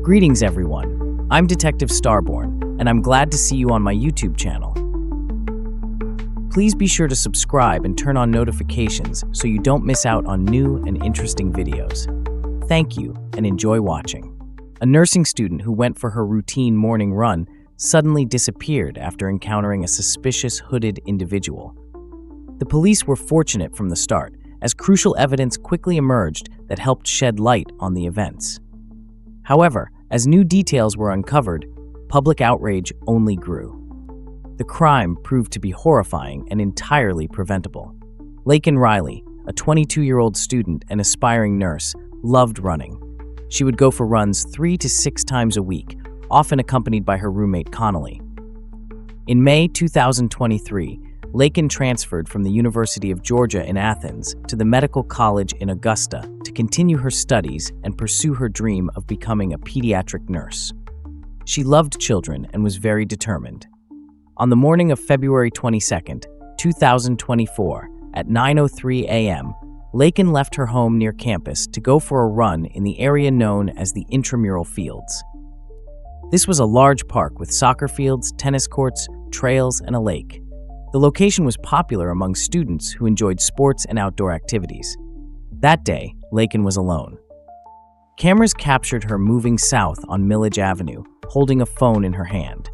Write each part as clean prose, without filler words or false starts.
Greetings everyone, I'm Detective STARBORN, and I'm glad to see you on my YouTube channel. Please be sure to subscribe and turn on notifications so you don't miss out on new and interesting videos. Thank you, and enjoy watching. A nursing student who went for her routine morning run suddenly disappeared after encountering a suspicious hooded individual. The police were fortunate from the start, as crucial evidence quickly emerged that helped shed light on the events. However, as new details were uncovered, public outrage only grew. The crime proved to be horrifying and entirely preventable. Laken Riley, a 22-year-old student and aspiring nurse, loved running. She would go for runs 3 to 6 times a week, often accompanied by her roommate Connolly. In May 2023, Laken transferred from the University of Georgia in Athens to the Medical College in Augusta to continue her studies and pursue her dream of becoming a pediatric nurse. She loved children and was very determined. On the morning of February 22, 2024, at 9:03 a.m., Laken left her home near campus to go for a run in the area known as the intramural fields. This was a large park with soccer fields, tennis courts, trails, and a lake. The location was popular among students who enjoyed sports and outdoor activities. That day, Laken was alone. Cameras captured her moving south on Millage Avenue, holding a phone in her hand.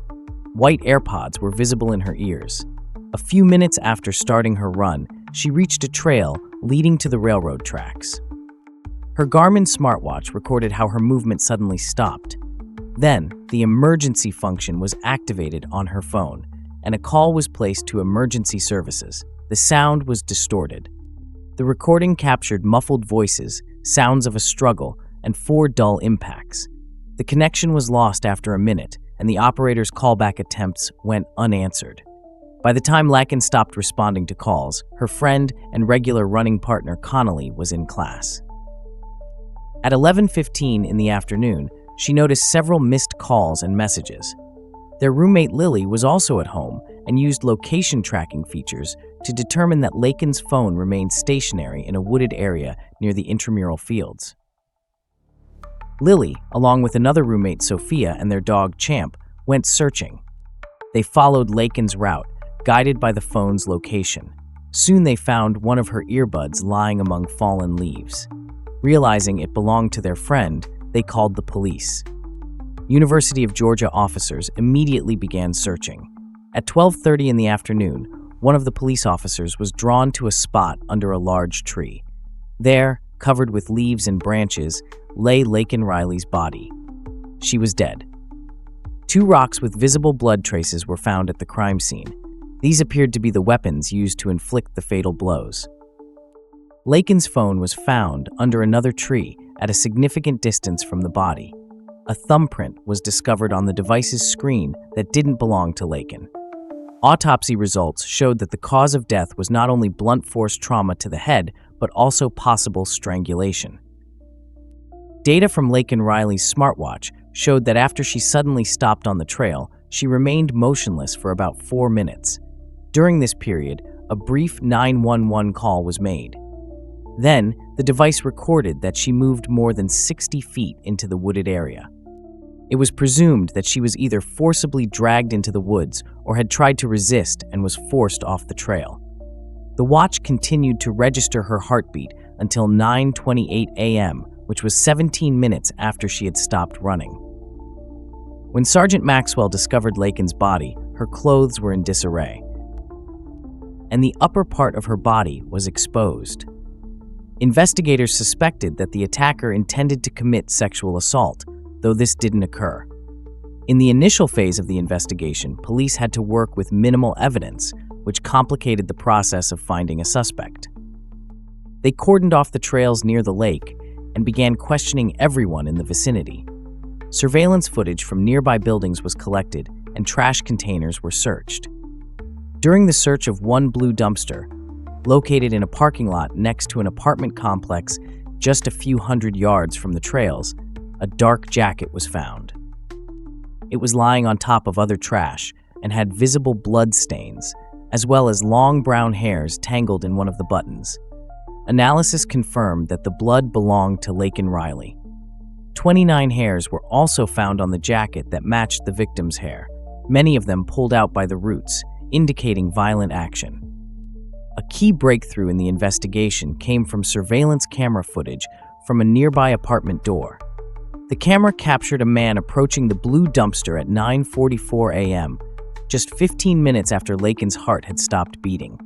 White AirPods were visible in her ears. A few minutes after starting her run, she reached a trail leading to the railroad tracks. Her Garmin smartwatch recorded how her movement suddenly stopped. Then, the emergency function was activated on her phone, and a call was placed to emergency services. The sound was distorted. The recording captured muffled voices, sounds of a struggle, and 4 dull impacts. The connection was lost after a minute, and the operator's callback attempts went unanswered. By the time Laken stopped responding to calls, her friend and regular running partner Connolly was in class. At 11:15 in the afternoon, she noticed several missed calls and messages. Their roommate Lily was also at home and used location tracking features to determine that Laken's phone remained stationary in a wooded area near the intramural fields. Lily, along with another roommate Sophia and their dog Champ, went searching. They followed Laken's route, guided by the phone's location. Soon they found one of her earbuds lying among fallen leaves. Realizing it belonged to their friend, they called the police. University of Georgia officers immediately began searching. At 12:30 in the afternoon, one of the police officers was drawn to a spot under a large tree. There, covered with leaves and branches, lay Laken Riley's body. She was dead. 2 rocks with visible blood traces were found at the crime scene. These appeared to be the weapons used to inflict the fatal blows. Laken's phone was found under another tree at a significant distance from the body. A thumbprint was discovered on the device's screen that didn't belong to Laken. Autopsy results showed that the cause of death was not only blunt force trauma to the head, but also possible strangulation. Data from Laken Riley's smartwatch showed that after she suddenly stopped on the trail, she remained motionless for about 4 minutes. During this period, a brief 911 call was made. Then, the device recorded that she moved more than 60 feet into the wooded area. It was presumed that she was either forcibly dragged into the woods or had tried to resist and was forced off the trail. The watch continued to register her heartbeat until 9:28 a.m., which was 17 minutes after she had stopped running. When Sergeant Maxwell discovered Laken's body, her clothes were in disarray, and the upper part of her body was exposed. Investigators suspected that the attacker intended to commit sexual assault, though this didn't occur. In the initial phase of the investigation, police had to work with minimal evidence, which complicated the process of finding a suspect. They cordoned off the trails near the lake and began questioning everyone in the vicinity. Surveillance footage from nearby buildings was collected, and trash containers were searched. During the search of one blue dumpster, located in a parking lot next to an apartment complex just a few hundred yards from the trails, a dark jacket was found. It was lying on top of other trash and had visible blood stains, as well as long brown hairs tangled in one of the buttons. Analysis confirmed that the blood belonged to Laken Riley. 29 hairs were also found on the jacket that matched the victim's hair, many of them pulled out by the roots, indicating violent action. A key breakthrough in the investigation came from surveillance camera footage from a nearby apartment door. The camera captured a man approaching the blue dumpster at 9:44 a.m., just 15 minutes after Laken's heart had stopped beating.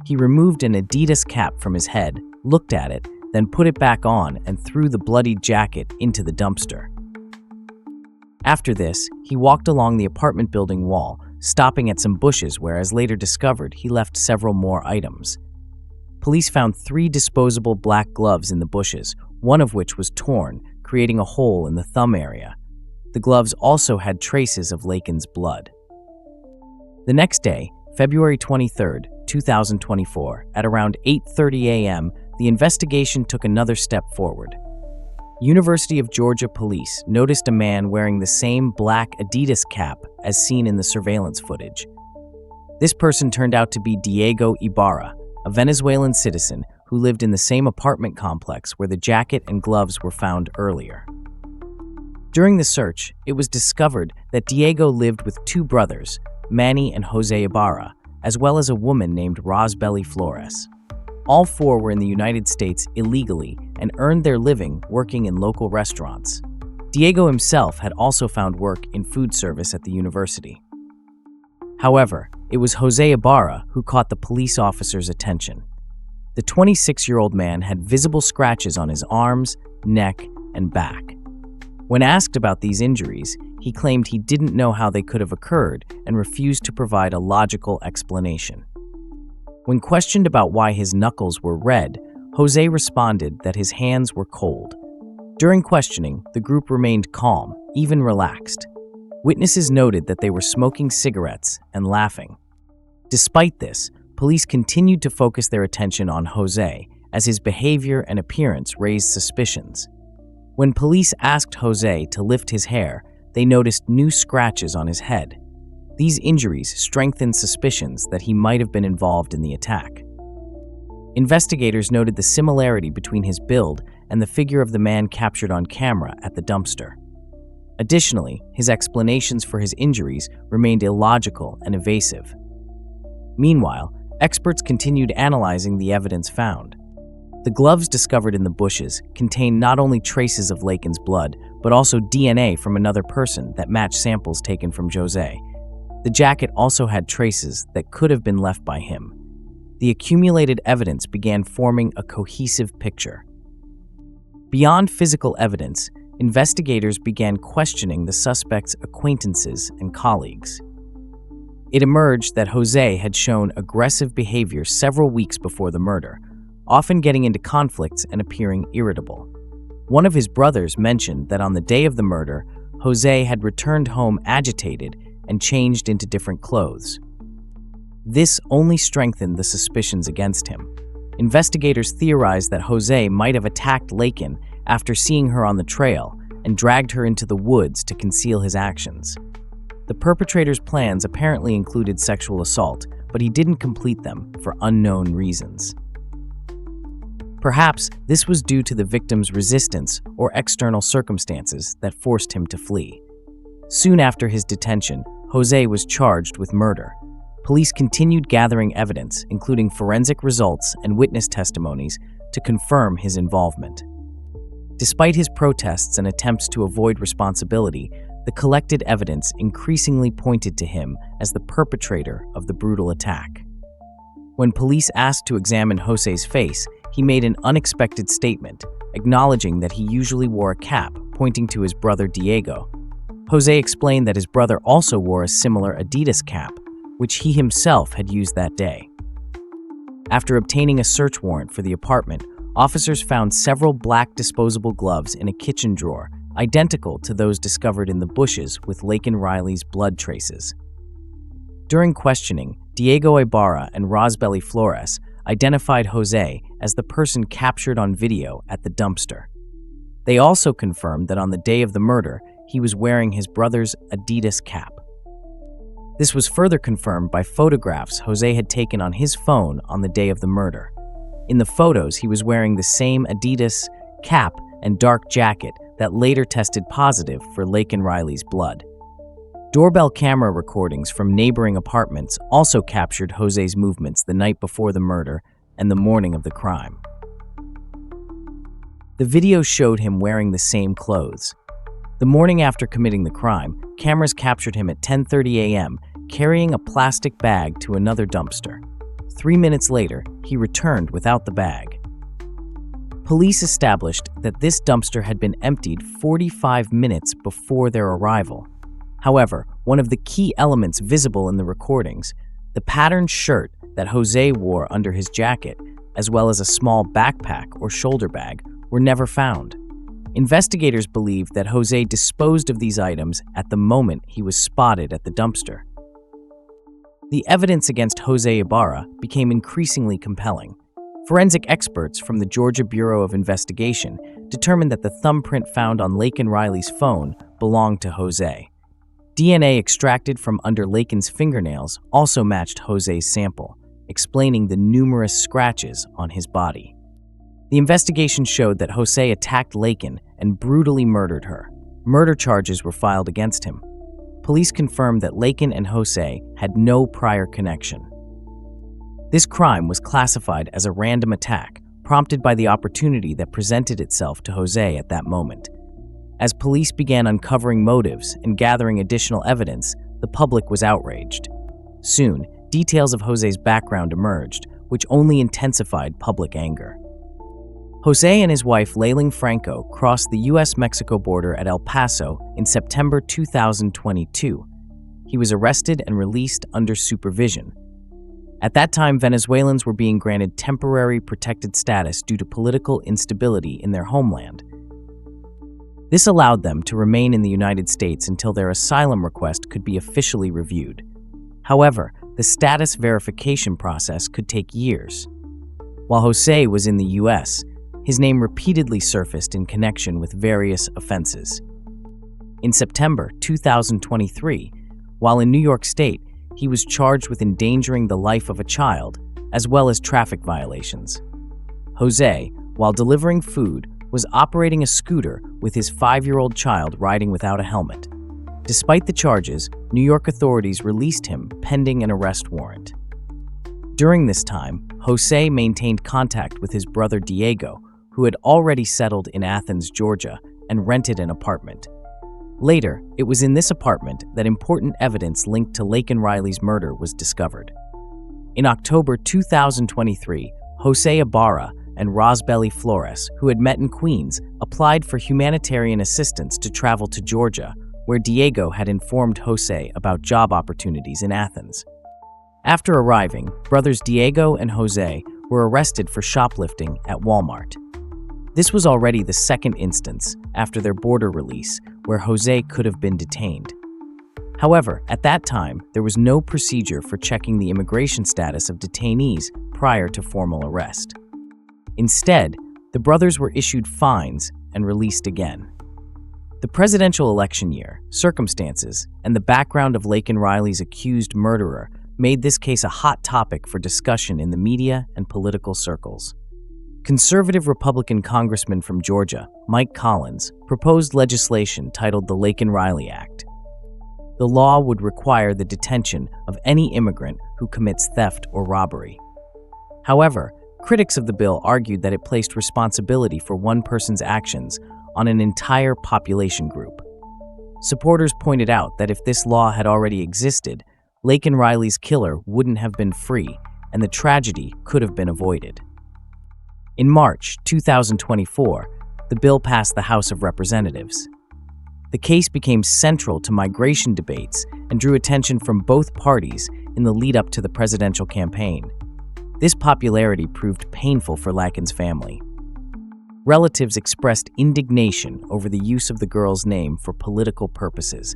He removed an Adidas cap from his head, looked at it, then put it back on and threw the bloodied jacket into the dumpster. After this, he walked along the apartment building wall, stopping at some bushes where, as later discovered, he left several more items. Police found 3 disposable black gloves in the bushes, one of which was torn, creating a hole in the thumb area. The gloves also had traces of Laken's blood. The next day, February 23, 2024, at around 8:30 a.m., the investigation took another step forward. University of Georgia police noticed a man wearing the same black Adidas cap as seen in the surveillance footage. This person turned out to be Diego Ibarra, a Venezuelan citizen who lived in the same apartment complex where the jacket and gloves were found earlier. During the search, it was discovered that Diego lived with 2 brothers, Manny and Jose Ibarra, as well as a woman named Rosbelly Flores. All 4 were in the United States illegally and earned their living working in local restaurants. Diego himself had also found work in food service at the university. However, it was Jose Ibarra who caught the police officer's attention. The 26-year-old man had visible scratches on his arms, neck, and back. When asked about these injuries, he claimed he didn't know how they could have occurred and refused to provide a logical explanation. When questioned about why his knuckles were red, Jose responded that his hands were cold. During questioning, the group remained calm, even relaxed. Witnesses noted that they were smoking cigarettes and laughing. Despite this, police continued to focus their attention on Jose, as his behavior and appearance raised suspicions. When police asked Jose to lift his hair, they noticed new scratches on his head. These injuries strengthened suspicions that he might have been involved in the attack. Investigators noted the similarity between his build and the figure of the man captured on camera at the dumpster. Additionally, his explanations for his injuries remained illogical and evasive. Meanwhile, experts continued analyzing the evidence found. The gloves discovered in the bushes contained not only traces of Laken's blood, but also DNA from another person that matched samples taken from Jose. The jacket also had traces that could have been left by him. The accumulated evidence began forming a cohesive picture. Beyond physical evidence, investigators began questioning the suspect's acquaintances and colleagues. It emerged that Jose had shown aggressive behavior several weeks before the murder, often getting into conflicts and appearing irritable. One of his brothers mentioned that on the day of the murder, Jose had returned home agitated and changed into different clothes. This only strengthened the suspicions against him. Investigators theorized that Jose might have attacked Laken after seeing her on the trail and dragged her into the woods to conceal his actions. The perpetrator's plans apparently included sexual assault, but he didn't complete them for unknown reasons. Perhaps this was due to the victim's resistance or external circumstances that forced him to flee. Soon after his detention, Jose was charged with murder. Police continued gathering evidence, including forensic results and witness testimonies, to confirm his involvement. Despite his protests and attempts to avoid responsibility, the collected evidence increasingly pointed to him as the perpetrator of the brutal attack. When police asked to examine Jose's face, he made an unexpected statement, acknowledging that he usually wore a cap, pointing to his brother Diego. Jose explained that his brother also wore a similar Adidas cap, which he himself had used that day. After obtaining a search warrant for the apartment, officers found several black disposable gloves in a kitchen drawer, identical to those discovered in the bushes with Laken Riley's blood traces. During questioning, Diego Ibarra and Rosbelly Flores identified Jose as the person captured on video at the dumpster. They also confirmed that on the day of the murder, he was wearing his brother's Adidas cap. This was further confirmed by photographs Jose had taken on his phone on the day of the murder. In the photos, he was wearing the same Adidas cap and dark jacket that later tested positive for Laken Riley's blood. Doorbell camera recordings from neighboring apartments also captured Jose's movements the night before the murder and the morning of the crime. The video showed him wearing the same clothes. The morning after committing the crime, cameras captured him at 10:30 a.m. carrying a plastic bag to another dumpster. 3 minutes later, he returned without the bag. Police established that this dumpster had been emptied 45 minutes before their arrival. However, one of the key elements visible in the recordings, the patterned shirt that Jose wore under his jacket, as well as a small backpack or shoulder bag, were never found. Investigators believe that Jose disposed of these items at the moment he was spotted at the dumpster. The evidence against Jose Ibarra became increasingly compelling. Forensic experts from the Georgia Bureau of Investigation determined that the thumbprint found on Laken Riley's phone belonged to Jose. DNA extracted from under Laken's fingernails also matched Jose's sample, explaining the numerous scratches on his body. The investigation showed that Jose attacked Laken and brutally murdered her. Murder charges were filed against him. Police confirmed that Laken and Jose had no prior connection. This crime was classified as a random attack, prompted by the opportunity that presented itself to Jose at that moment. As police began uncovering motives and gathering additional evidence, the public was outraged. Soon, details of Jose's background emerged, which only intensified public anger. Jose and his wife Laken Franco crossed the U.S.-Mexico border at El Paso in September 2022. He was arrested and released under supervision. At that time, Venezuelans were being granted temporary protected status due to political instability in their homeland. This allowed them to remain in the United States until their asylum request could be officially reviewed. However, the status verification process could take years. While Jose was in the U.S., his name repeatedly surfaced in connection with various offenses. In September 2023, while in New York State, he was charged with endangering the life of a child, as well as traffic violations. Jose, while delivering food, was operating a scooter with his 5-year-old child riding without a helmet. Despite the charges, New York authorities released him pending an arrest warrant. During this time, Jose maintained contact with his brother Diego, who had already settled in Athens, Georgia, and rented an apartment. Later, it was in this apartment that important evidence linked to Laken Riley's murder was discovered. In October 2023, Jose Ibarra and Rosbelly Flores, who had met in Queens, applied for humanitarian assistance to travel to Georgia, where Diego had informed Jose about job opportunities in Athens. After arriving, brothers Diego and Jose were arrested for shoplifting at Walmart. This was already the second instance, after their border release, where Jose could have been detained. However, at that time, there was no procedure for checking the immigration status of detainees prior to formal arrest. Instead, the brothers were issued fines and released again. The presidential election year, circumstances, and the background of Laken Riley's accused murderer made this case a hot topic for discussion in the media and political circles. Conservative Republican Congressman from Georgia, Mike Collins, proposed legislation titled the Laken Riley Act. The law would require the detention of any immigrant who commits theft or robbery. However, critics of the bill argued that it placed responsibility for one person's actions on an entire population group. Supporters pointed out that if this law had already existed, Laken Riley's killer wouldn't have been free, and the tragedy could have been avoided. In March 2024, the bill passed the House of Representatives. The case became central to migration debates and drew attention from both parties in the lead-up to the presidential campaign. This popularity proved painful for Laken's family. Relatives expressed indignation over the use of the girl's name for political purposes.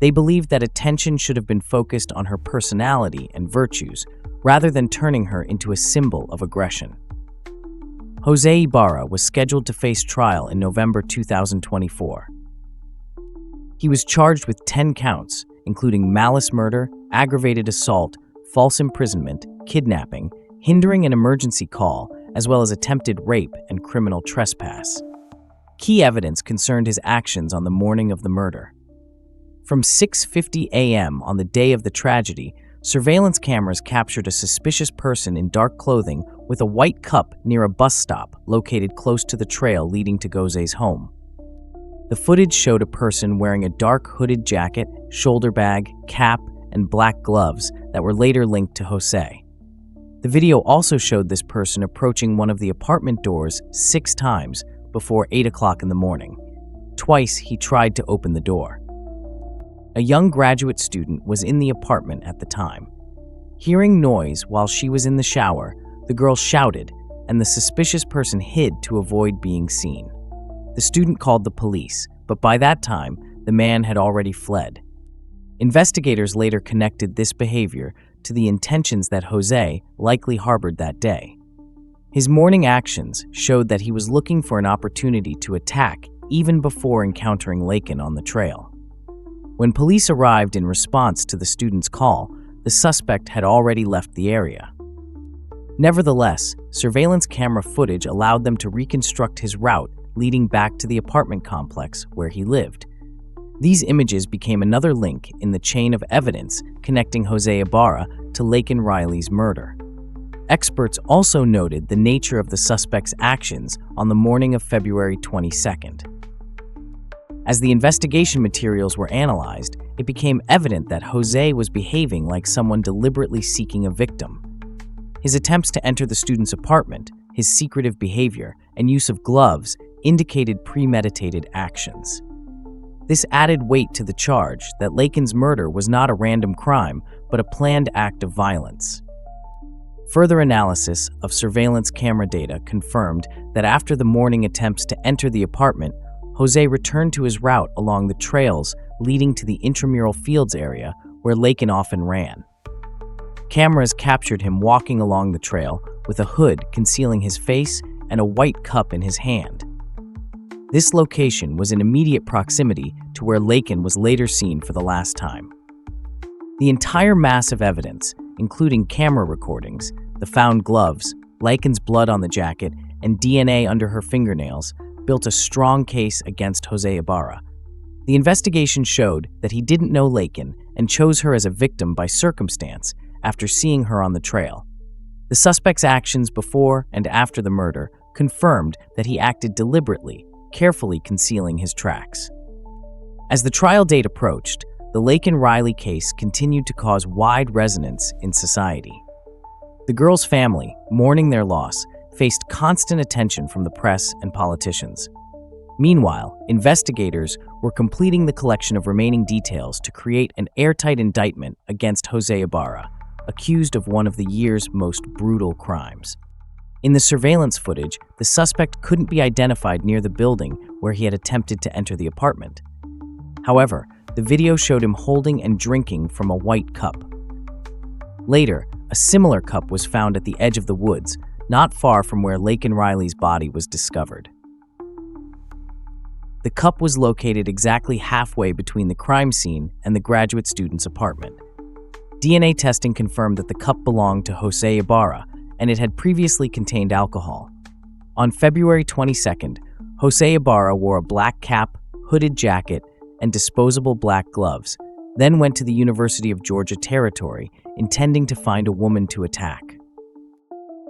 They believed that attention should have been focused on her personality and virtues, rather than turning her into a symbol of aggression. Jose Ibarra was scheduled to face trial in November 2024. He was charged with 10 counts, including malice murder, aggravated assault, false imprisonment, kidnapping, hindering an emergency call, as well as attempted rape and criminal trespass. Key evidence concerned his actions on the morning of the murder. From 6:50 a.m. on the day of the tragedy, surveillance cameras captured a suspicious person in dark clothing with a white cup near a bus stop located close to the trail leading to Jose's home. The footage showed a person wearing a dark hooded jacket, shoulder bag, cap, and black gloves that were later linked to Jose. The video also showed this person approaching one of the apartment doors 6 times before 8 o'clock in the morning. Twice he tried to open the door. A young graduate student was in the apartment at the time. Hearing noise while she was in the shower, the girl shouted, and the suspicious person hid to avoid being seen. The student called the police, but by that time, the man had already fled. Investigators later connected this behavior to the intentions that Jose likely harbored that day. His morning actions showed that he was looking for an opportunity to attack even before encountering Laken on the trail. When police arrived in response to the student's call, the suspect had already left the area. Nevertheless, surveillance camera footage allowed them to reconstruct his route leading back to the apartment complex where he lived. These images became another link in the chain of evidence connecting Jose Ibarra to Laken Riley's murder. Experts also noted the nature of the suspect's actions on the morning of February 22nd. As the investigation materials were analyzed, it became evident that Jose was behaving like someone deliberately seeking a victim. His attempts to enter the student's apartment, his secretive behavior, and use of gloves indicated premeditated actions. This added weight to the charge that Laken's murder was not a random crime, but a planned act of violence. Further analysis of surveillance camera data confirmed that after the morning attempts to enter the apartment, Jose returned to his route along the trails leading to the intramural fields area where Laken often ran. Cameras captured him walking along the trail with a hood concealing his face and a white cup in his hand. This location was in immediate proximity to where Laken was later seen for the last time. The entire mass of evidence, including camera recordings, the found gloves, Laken's blood on the jacket, and DNA under her fingernails, built a strong case against Jose Ibarra. The investigation showed that he didn't know Laken and chose her as a victim by circumstance after seeing her on the trail. The suspect's actions before and after the murder confirmed that he acted deliberately, carefully concealing his tracks. As the trial date approached, the Laken Riley case continued to cause wide resonance in society. The girl's family, mourning their loss, faced constant attention from the press and politicians. Meanwhile, investigators were completing the collection of remaining details to create an airtight indictment against Jose Ibarra, accused of one of the year's most brutal crimes. In the surveillance footage, the suspect couldn't be identified near the building where he had attempted to enter the apartment. However, the video showed him holding and drinking from a white cup. Later, a similar cup was found at the edge of the woods, not far from where Laken Riley's body was discovered. The cup was located exactly halfway between the crime scene and the graduate student's apartment. DNA testing confirmed that the cup belonged to Jose Ibarra, and it had previously contained alcohol. On February 22nd, Jose Ibarra wore a black cap, hooded jacket, and disposable black gloves, then went to the University of Georgia territory, intending to find a woman to attack.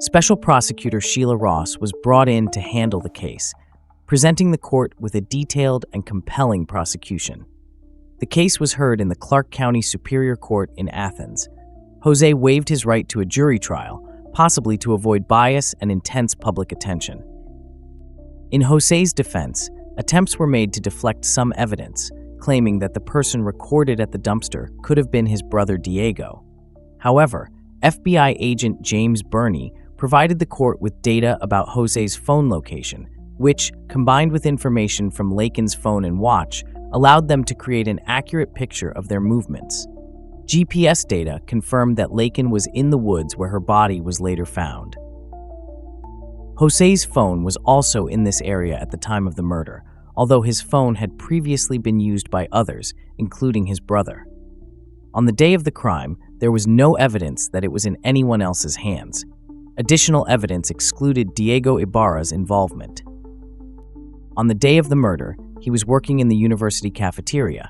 Special Prosecutor Sheila Ross was brought in to handle the case, presenting the court with a detailed and compelling prosecution. The case was heard in the Clark County Superior Court in Athens. Jose waived his right to a jury trial, possibly to avoid bias and intense public attention. In Jose's defense, attempts were made to deflect some evidence, claiming that the person recorded at the dumpster could have been his brother Diego. However, FBI agent James Burney provided the court with data about Jose's phone location, which, combined with information from Laken's phone and watch, allowed them to create an accurate picture of their movements. GPS data confirmed that Laken was in the woods where her body was later found. Jose's phone was also in this area at the time of the murder, although his phone had previously been used by others, including his brother. On the day of the crime, there was no evidence that it was in anyone else's hands. Additional evidence excluded Diego Ibarra's involvement. On the day of the murder, he was working in the university cafeteria.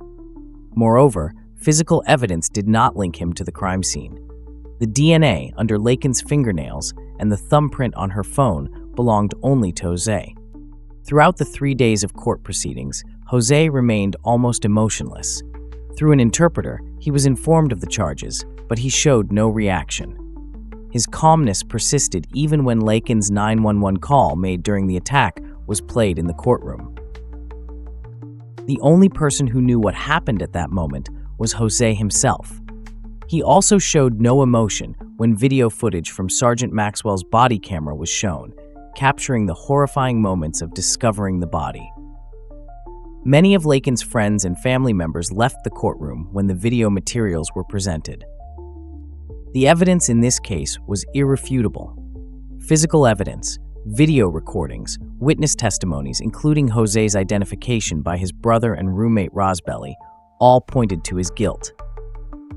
Moreover, physical evidence did not link him to the crime scene. The DNA under Laken's fingernails and the thumbprint on her phone belonged only to Jose. Throughout the 3 days of court proceedings, Jose remained almost emotionless. Through an interpreter, he was informed of the charges, but he showed no reaction. His calmness persisted even when Laken's 911 call made during the attack was played in the courtroom. The only person who knew what happened at that moment was Jose himself. He also showed no emotion when video footage from Sergeant Maxwell's body camera was shown, capturing the horrifying moments of discovering the body. Many of Laken's friends and family members left the courtroom when the video materials were presented. The evidence in this case was irrefutable. Physical evidence, video recordings, witness testimonies, including Jose's identification by his brother and roommate Rosbelly, all pointed to his guilt.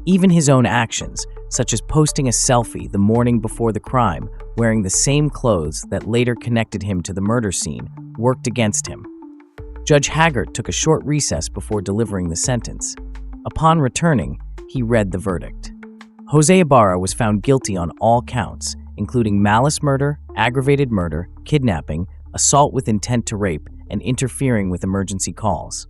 Even his own actions, such as posting a selfie the morning before the crime, wearing the same clothes that later connected him to the murder scene, worked against him. Judge Haggart took a short recess before delivering the sentence. Upon returning, he read the verdict. Jose Ibarra was found guilty on all counts, including malice murder, aggravated murder, kidnapping, assault with intent to rape, and interfering with emergency calls.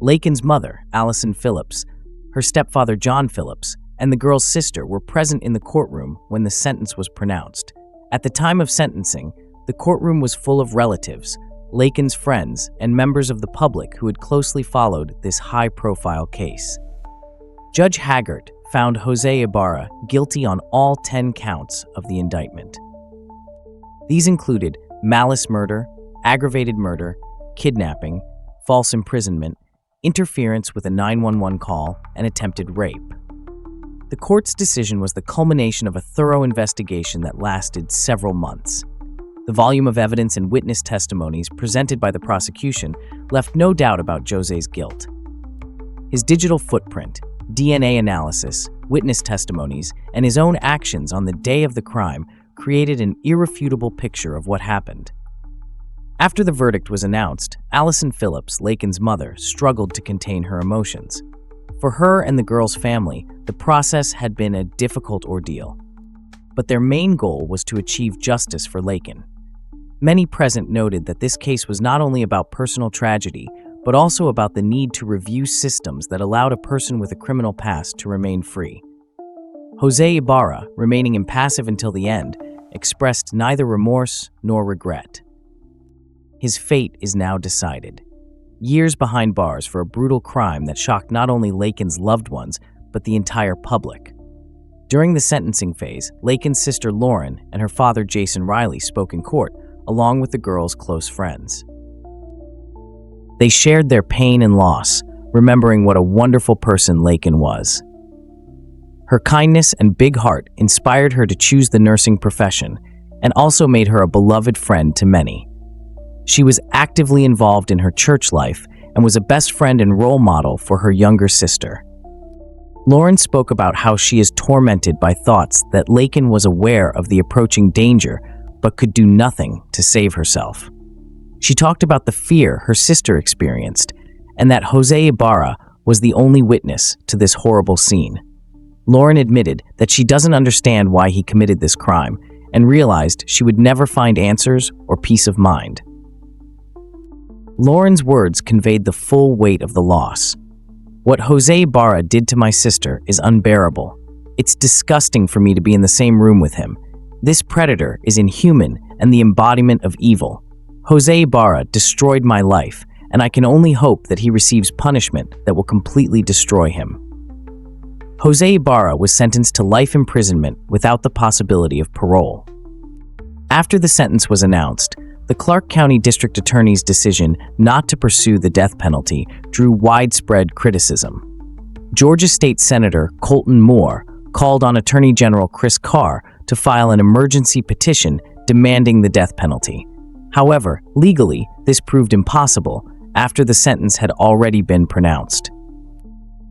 Laken's mother, Allison Phillips, her stepfather John Phillips, and the girl's sister were present in the courtroom when the sentence was pronounced. At the time of sentencing, the courtroom was full of relatives, Laken's friends, and members of the public who had closely followed this high-profile case. Judge Haggart found Jose Ibarra guilty on all 10 counts of the indictment. These included malice murder, aggravated murder, kidnapping, false imprisonment, interference with a 911 call, and attempted rape. The court's decision was the culmination of a thorough investigation that lasted several months. The volume of evidence and witness testimonies presented by the prosecution left no doubt about Jose's guilt. His digital footprint, DNA analysis, witness testimonies, and his own actions on the day of the crime created an irrefutable picture of what happened. After the verdict was announced, Allison Phillips, Laken's mother, struggled to contain her emotions. For her and the girl's family, the process had been a difficult ordeal. But their main goal was to achieve justice for Laken. Many present noted that this case was not only about personal tragedy, but also about the need to review systems that allowed a person with a criminal past to remain free. Jose Ibarra, remaining impassive until the end, expressed neither remorse nor regret. His fate is now decided. Years behind bars for a brutal crime that shocked not only Laken's loved ones, but the entire public. During the sentencing phase, Laken's sister Lauren and her father Jason Riley spoke in court, along with the girl's close friends. They shared their pain and loss, remembering what a wonderful person Laken was. Her kindness and big heart inspired her to choose the nursing profession and also made her a beloved friend to many. She was actively involved in her church life and was a best friend and role model for her younger sister. Lauren spoke about how she is tormented by thoughts that Laken was aware of the approaching danger but could do nothing to save herself. She talked about the fear her sister experienced and that Jose Ibarra was the only witness to this horrible scene. Lauren admitted that she doesn't understand why he committed this crime and realized she would never find answers or peace of mind. Lauren's words conveyed the full weight of the loss. What Jose Ibarra did to my sister is unbearable. It's disgusting for me to be in the same room with him. This predator is inhuman and the embodiment of evil. Jose Ibarra destroyed my life, and I can only hope that he receives punishment that will completely destroy him. Jose Ibarra was sentenced to life imprisonment without the possibility of parole. After the sentence was announced, the Clark County District Attorney's decision not to pursue the death penalty drew widespread criticism. Georgia State Senator Colton Moore called on Attorney General Chris Carr to file an emergency petition demanding the death penalty. However, legally, this proved impossible after the sentence had already been pronounced.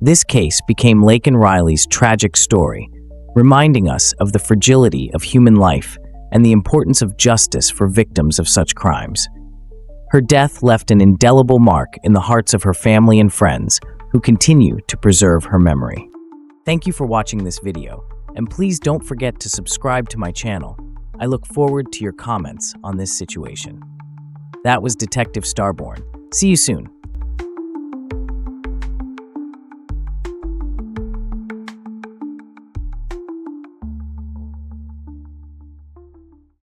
This case became Laken Riley's tragic story, reminding us of the fragility of human life and the importance of justice for victims of such crimes. Her death left an indelible mark in the hearts of her family and friends, who continue to preserve her memory. Thank you for watching this video, and please don't forget to subscribe to my channel. I look forward to your comments on this situation. That was Detective STARBORN. See you soon.